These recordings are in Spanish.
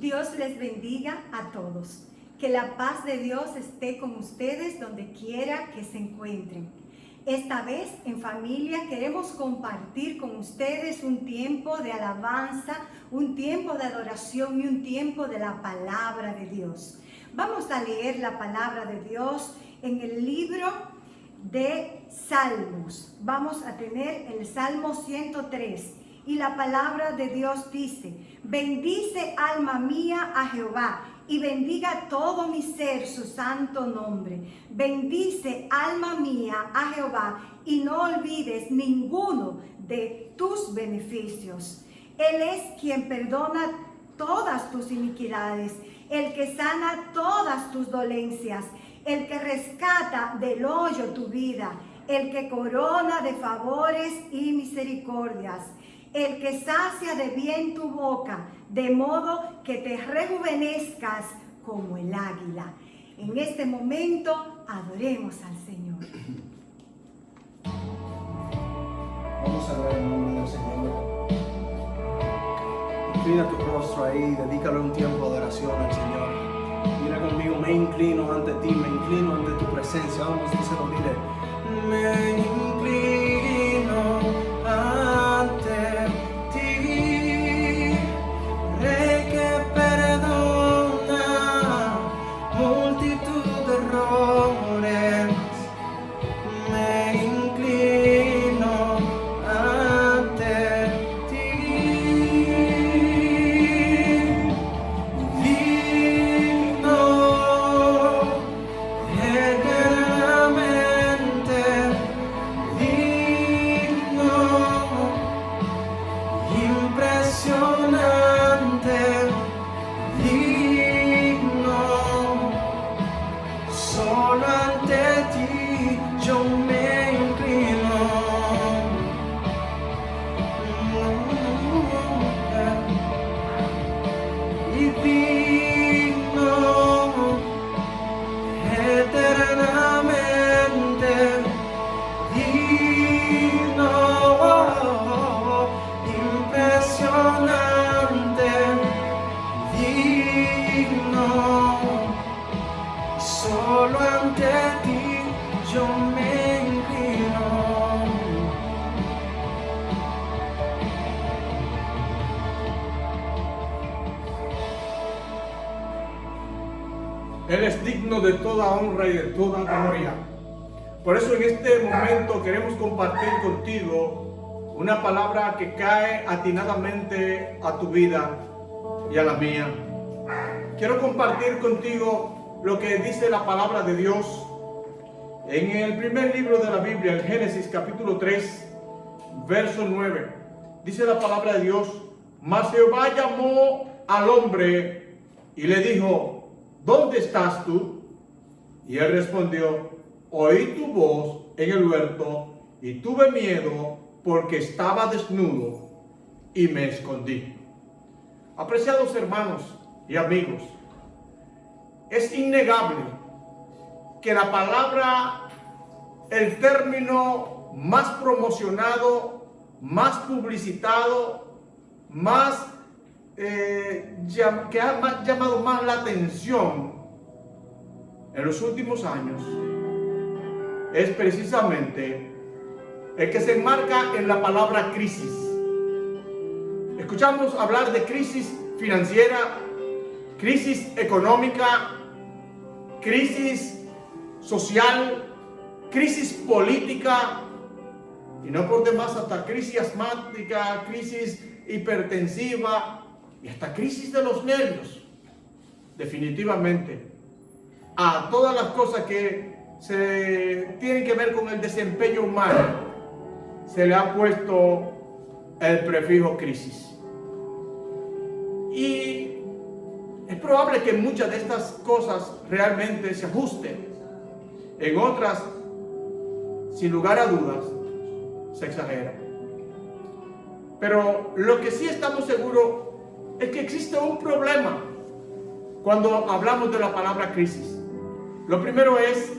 Dios les bendiga a todos. Que la paz de Dios esté con ustedes donde quiera que se encuentren. Esta vez en familia queremos compartir con ustedes un tiempo de alabanza, un tiempo de adoración y un tiempo de la palabra de Dios. Vamos a leer la palabra de Dios en el libro de Salmos. Vamos a tener el Salmo 103 y la palabra de Dios dice: bendice alma mía a Jehová y bendiga todo mi ser su santo nombre. Bendice alma mía a Jehová y no olvides ninguno de tus beneficios. Él es quien perdona todas tus iniquidades, el que sana todas tus dolencias, el que rescata del hoyo tu vida, el que corona de favores y misericordias, el que sacia de bien tu boca, de modo que te rejuvenezcas como el águila. En este momento adoremos al Señor. Vamos a ver el nombre del Señor. Inclina tu rostro ahí, dedícale un tiempo de oración al Señor. Mira conmigo, me inclino ante ti, me inclino ante tu presencia. Vamos, díselo, dile. Me inclino ante ti, Rey que perdona multitud de errores. Me inclino ante ti, digno eternamente, digno, impresionante, digno, solo ante ti yo me inclino. Y digno eternamente, digno, impresionante, digno, solo ante ti yo me inclino. Él es digno de toda honra y de toda gloria. Por eso en este momento queremos compartir contigo una palabra que cae atinadamente a tu vida y a la mía. Quiero compartir contigo lo que dice la palabra de Dios en el primer libro de la Biblia, el Génesis capítulo 3, verso 9. Dice la palabra de Dios: mas Jehová llamó al hombre y le dijo: ¿dónde estás tú? Y él respondió: oí tu voz en el huerto y tuve miedo porque estaba desnudo y me escondí. Apreciados hermanos y amigos, es innegable que la palabra, el término más promocionado, más publicitado, que ha llamado más la atención en los últimos años es precisamente el que se enmarca en la palabra crisis. Escuchamos hablar de crisis financiera, crisis económica, crisis social, crisis política y no por demás hasta crisis asmática, crisis hipertensiva y hasta crisis de los nervios. Definitivamente, a todas las cosas que se tienen que ver con el desempeño humano se le ha puesto el prefijo crisis. Y es probable que muchas de estas cosas realmente se ajusten. En otras, sin lugar a dudas, se exagera. Pero lo que sí estamos seguros es que existe un problema cuando hablamos de la palabra crisis. Lo primero es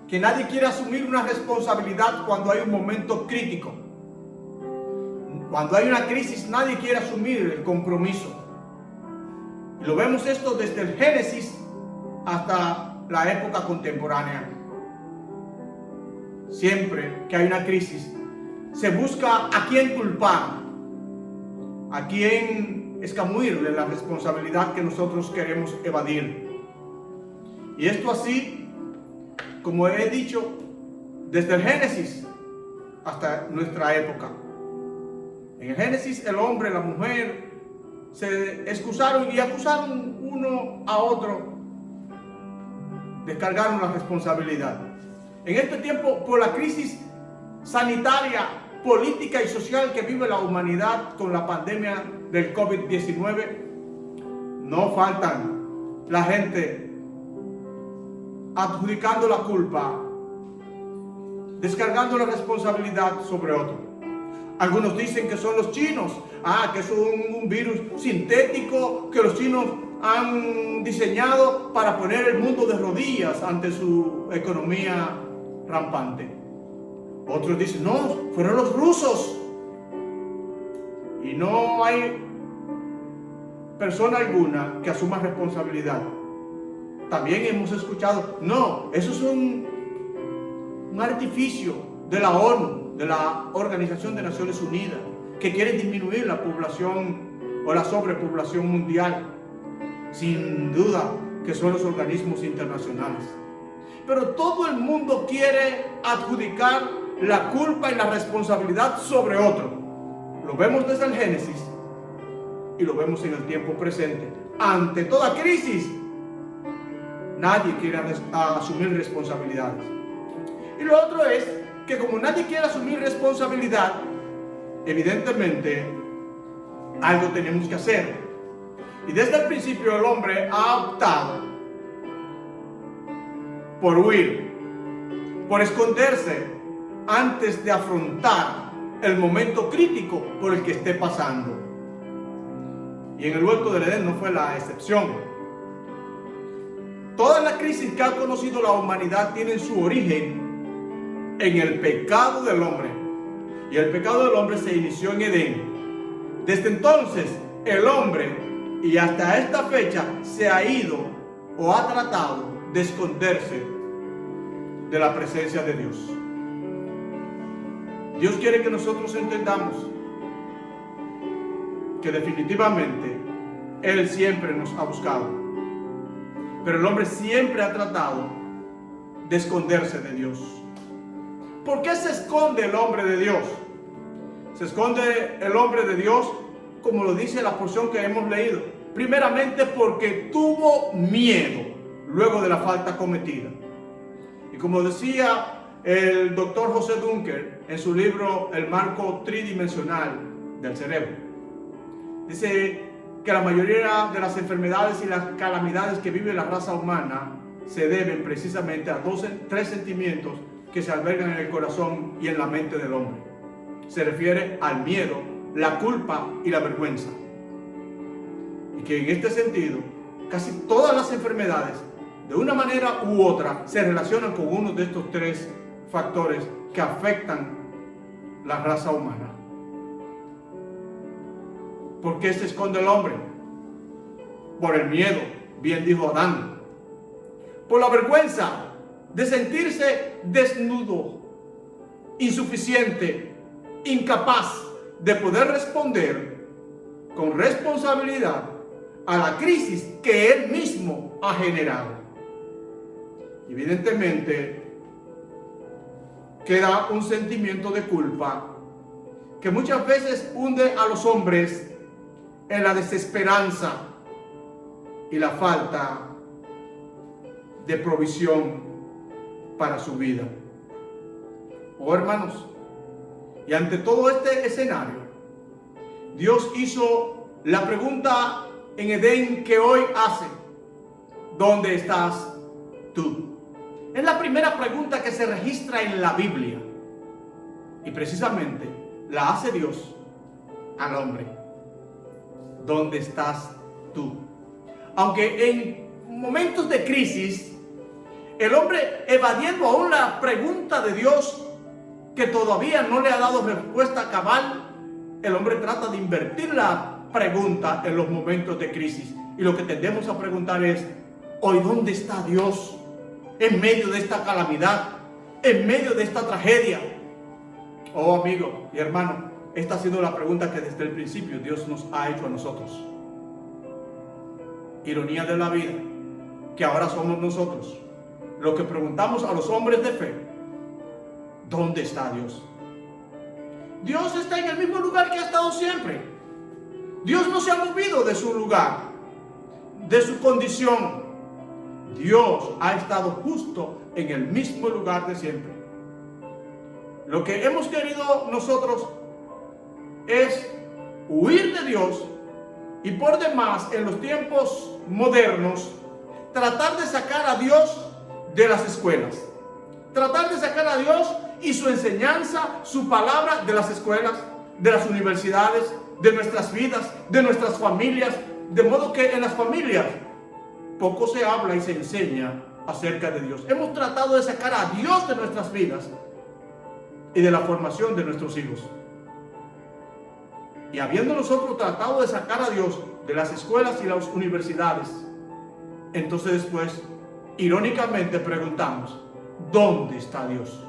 que nadie quiere asumir una responsabilidad cuando hay un momento crítico. Cuando hay una crisis, nadie quiere asumir el compromiso. Lo vemos esto desde el Génesis hasta la época contemporánea. Siempre que hay una crisis, se busca a quién culpar, a quién escamuirle la responsabilidad que nosotros queremos evadir. Y esto así, como he dicho, desde el Génesis hasta nuestra época. En el Génesis, el hombre y la mujer se excusaron y acusaron uno a otro, descargaron la responsabilidad. En este tiempo, por la crisis sanitaria, política y social que vive la humanidad con la pandemia del COVID-19, no faltan la gente adjudicando la culpa, descargando la responsabilidad sobre otro. Algunos dicen que son los chinos, que es un virus sintético que los chinos han diseñado para poner el mundo de rodillas ante su economía rampante. Otros dicen, no, fueron los rusos. Y no hay persona alguna que asuma responsabilidad. También hemos escuchado, no, eso es un artificio de la ONU, de la Organización de Naciones Unidas, que quiere disminuir la población o la sobrepoblación mundial. Sin duda que son los organismos internacionales. Pero todo el mundo quiere adjudicar la culpa y la responsabilidad sobre otro. Lo vemos desde el Génesis y lo vemos en el tiempo presente. Ante toda crisis, nadie quiere asumir responsabilidades. Y lo otro es que como nadie quiere asumir responsabilidad, evidentemente algo tenemos que hacer. Y desde el principio el hombre ha optado por huir, por esconderse antes de afrontar el momento crítico por el que esté pasando. Y en el huerto del Edén no fue la excepción. Toda la crisis que ha conocido la humanidad tiene su origen en el pecado del hombre. Y el pecado del hombre se inició en Edén. Desde entonces, el hombre, y hasta esta fecha, se ha ido o ha tratado de esconderse de la presencia de Dios. Dios quiere que nosotros entendamos que definitivamente Él siempre nos ha buscado, pero el hombre siempre ha tratado de esconderse de Dios. ¿Por qué se esconde el hombre de Dios? Se esconde el hombre de Dios, como lo dice la porción que hemos leído, primeramente porque tuvo miedo luego de la falta cometida. Y como decía el doctor José Dunker en su libro El marco tridimensional del cerebro, dice que la mayoría de las enfermedades y las calamidades que vive la raza humana se deben precisamente a tres sentimientos que se albergan en el corazón y en la mente del hombre. Se refiere al miedo, la culpa y la vergüenza. Y que en este sentido, casi todas las enfermedades, de una manera u otra, se relacionan con uno de estos tres factores que afectan la raza humana. ¿Por qué se esconde el hombre? Por el miedo, bien dijo Adán. Por la vergüenza de sentirse desnudo, insuficiente, incapaz de poder responder con responsabilidad a la crisis que él mismo ha generado. Evidentemente, queda un sentimiento de culpa que muchas veces hunde a los hombres en la desesperanza y la falta de provisión para su vida. Oh hermanos, y ante todo este escenario, Dios hizo la pregunta en Edén que hoy hace: ¿dónde estás tú? Es la primera pregunta que se registra en la Biblia. Y precisamente la hace Dios al hombre. ¿Dónde estás tú? Aunque en momentos de crisis, el hombre, evadiendo aún la pregunta de Dios, que todavía no le ha dado respuesta cabal, el hombre trata de invertir la pregunta en los momentos de crisis. Y lo que tendemos a preguntar es, hoy, ¿dónde está Dios en medio de esta calamidad, en medio de esta tragedia? Oh, amigo y hermano, esta ha sido la pregunta que desde el principio Dios nos ha hecho a nosotros. Ironía de la vida, que ahora somos nosotros lo que preguntamos a los hombres de fe: ¿dónde está Dios? Dios está en el mismo lugar que ha estado siempre. Dios no se ha movido de su lugar, de su condición. Dios ha estado justo en el mismo lugar de siempre. Lo que hemos querido nosotros es huir de Dios y por demás en los tiempos modernos tratar de sacar a Dios de las escuelas, tratar de sacar a Dios y su enseñanza, su palabra de las escuelas, de las universidades, de nuestras vidas, de nuestras familias, de modo que en las familias poco se habla y se enseña acerca de Dios. Hemos tratado de sacar a Dios de nuestras vidas y de la formación de nuestros hijos. Y habiendo nosotros tratado de sacar a Dios de las escuelas y las universidades, entonces después, irónicamente preguntamos: ¿dónde está Dios?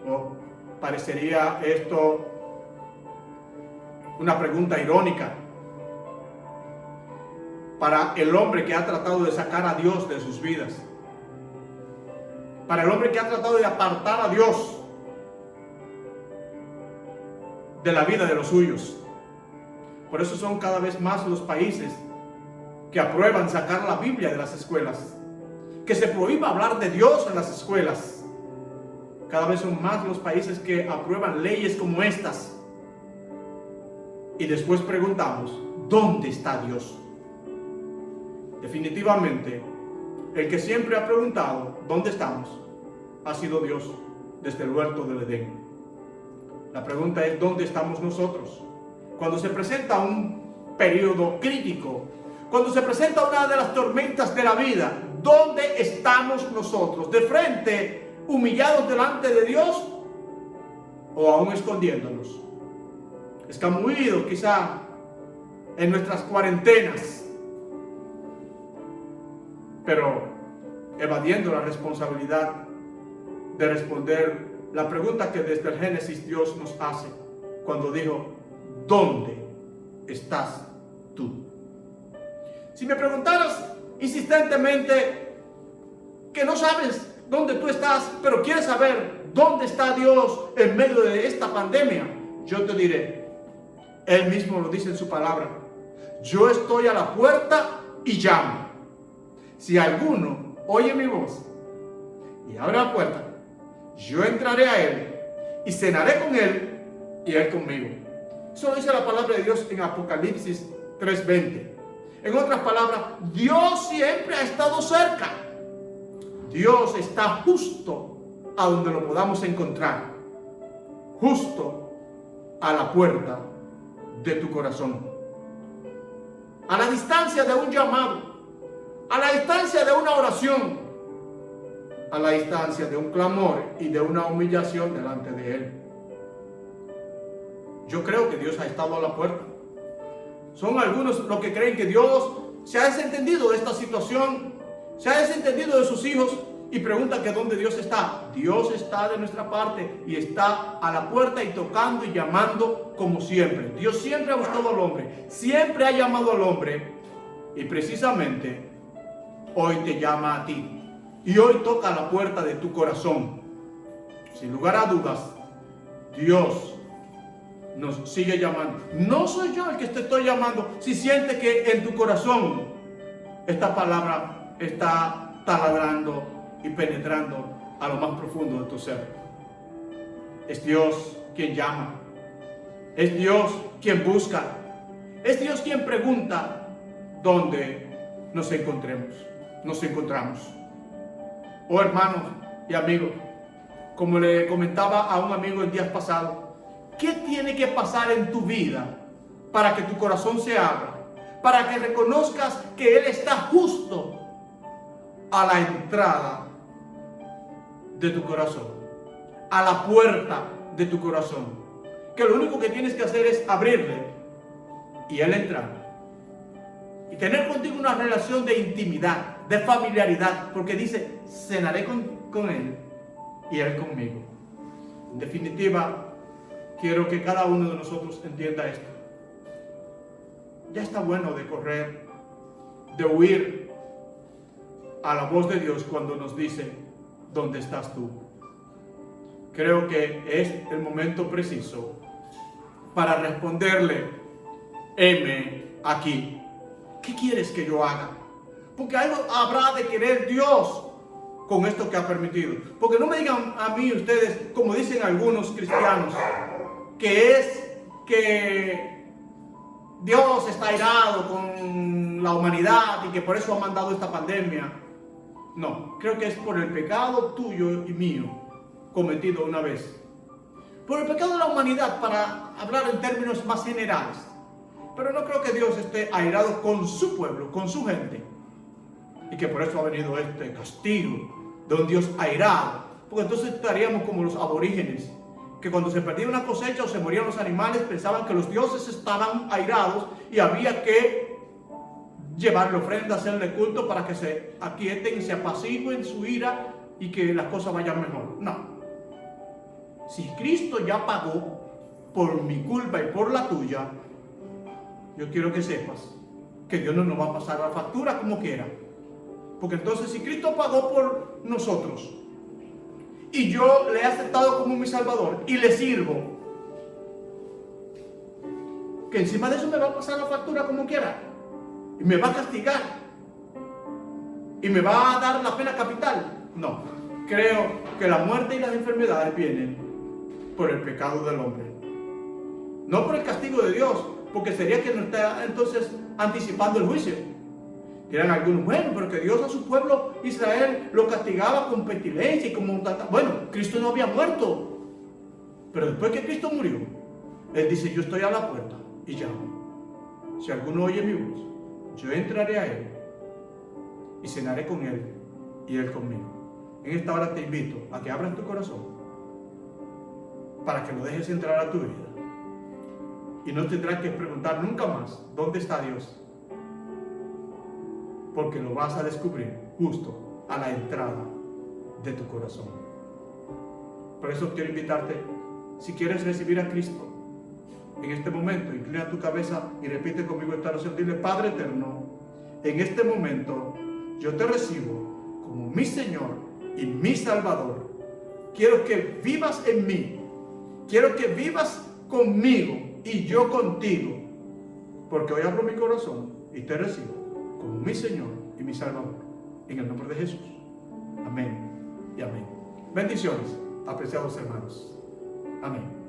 ¿No? Parecería esto una pregunta irónica para el hombre que ha tratado de sacar a Dios de sus vidas, para el hombre que ha tratado de apartar a Dios de la vida de los suyos. Por eso son cada vez más los países que aprueban sacar la Biblia de las escuelas, que se prohíba hablar de Dios en las escuelas. Cada vez son más los países que aprueban leyes como estas. Y después preguntamos: ¿dónde está Dios? Definitivamente, el que siempre ha preguntado ¿dónde estamos? Ha sido Dios desde el huerto del Edén. La pregunta es: ¿dónde estamos nosotros? Cuando se presenta un periodo crítico, cuando se presenta una de las tormentas de la vida, ¿dónde estamos nosotros? ¿De frente, humillados delante de Dios, o aún escondiéndonos, escabuidos quizá en nuestras cuarentenas, pero evadiendo la responsabilidad de responder la pregunta que desde el Génesis Dios nos hace cuando dijo: ¿dónde estás tú? Si me preguntaras insistentemente que no sabes dónde tú estás, pero quieres saber dónde está Dios en medio de esta pandemia, yo te diré, Él mismo lo dice en su palabra: yo estoy a la puerta y llamo. Si alguno oye mi voz y abre la puerta, yo entraré a él y cenaré con él y él conmigo. Eso dice la palabra de Dios en Apocalipsis 3:20. En otras palabras, Dios siempre ha estado cerca. Dios está justo a donde lo podamos encontrar, justo a la puerta de tu corazón, a la distancia de un llamado, a la distancia de una oración, a la distancia de un clamor y de una humillación delante de Él. Yo creo que Dios ha estado a la puerta. Son algunos los que creen que Dios se ha desentendido de esta situación, se ha desentendido de sus hijos y preguntan que dónde Dios está. Dios está de nuestra parte y está a la puerta y tocando y llamando como siempre. Dios siempre ha buscado al hombre, siempre ha llamado al hombre y precisamente hoy te llama a ti. Y hoy toca la puerta de tu corazón. Sin lugar a dudas, Dios nos sigue llamando. No soy yo el que te estoy llamando. Si sientes que en tu corazón esta palabra está taladrando y penetrando a lo más profundo de tu ser. Es Dios quien llama. Es Dios quien busca. Es Dios quien pregunta dónde nos encontramos. Oh, hermanos y amigos, como le comentaba a un amigo el día pasado, ¿qué tiene que pasar en tu vida para que tu corazón se abra? Para que reconozcas que Él está justo a la entrada de tu corazón, a la puerta de tu corazón. Que lo único que tienes que hacer es abrirle y Él entrar. Y tener contigo una relación de intimidad, de familiaridad, porque dice, cenaré con Él y Él conmigo. En definitiva, quiero que cada uno de nosotros entienda esto. Ya está bueno de correr, de huir a la voz de Dios cuando nos dice, ¿dónde estás tú? Creo que es el momento preciso para responderle, heme aquí. ¿Qué quieres que yo haga? Porque algo habrá de querer Dios con esto que ha permitido. Porque no me digan a mí ustedes, como dicen algunos cristianos, que es que Dios está airado con la humanidad y que por eso ha mandado esta pandemia. No, creo que es por el pecado tuyo y mío cometido una vez. Por el pecado de la humanidad, para hablar en términos más generales. Pero no creo que Dios esté airado con su pueblo, con su gente. Y que por eso ha venido este castigo de un Dios airado. Porque entonces estaríamos como los aborígenes, que cuando se perdía una cosecha o se morían los animales, pensaban que los dioses estaban airados y había que llevarle ofrenda, hacerle culto para que se aquieten y se apacigüen su ira y que las cosas vayan mejor. No. Si Cristo ya pagó por mi culpa y por la tuya, yo quiero que sepas que Dios no nos va a pasar la factura como quiera. Porque entonces si Cristo pagó por nosotros y yo le he aceptado como mi Salvador y le sirvo, que encima de eso me va a pasar la factura como quiera y me va a castigar y me va a dar la pena capital. No, creo que la muerte y las enfermedades vienen por el pecado del hombre, no por el castigo de Dios, porque sería que nos está entonces anticipando el juicio. Dirán algunos, bueno, pero que Dios a su pueblo Israel lo castigaba con pestilencia y como tanta... Bueno, Cristo no había muerto, pero después que Cristo murió, Él dice, yo estoy a la puerta y llamo. Si alguno oye mi voz, yo entraré a Él y cenaré con Él y Él conmigo. En esta hora te invito a que abras tu corazón para que lo dejes entrar a tu vida. Y no tendrás que preguntar nunca más, ¿dónde está Dios? Porque lo vas a descubrir justo a la entrada de tu corazón. Por eso quiero invitarte, si quieres recibir a Cristo, en este momento, inclina tu cabeza y repite conmigo esta oración. Dile, Padre eterno, en este momento yo te recibo como mi Señor y mi Salvador. Quiero que vivas en mí. Quiero que vivas conmigo y yo contigo, porque hoy abro mi corazón y te recibo como mi Señor y mi Salvador, en el nombre de Jesús. Amén y amén. Bendiciones, apreciados hermanos. Amén.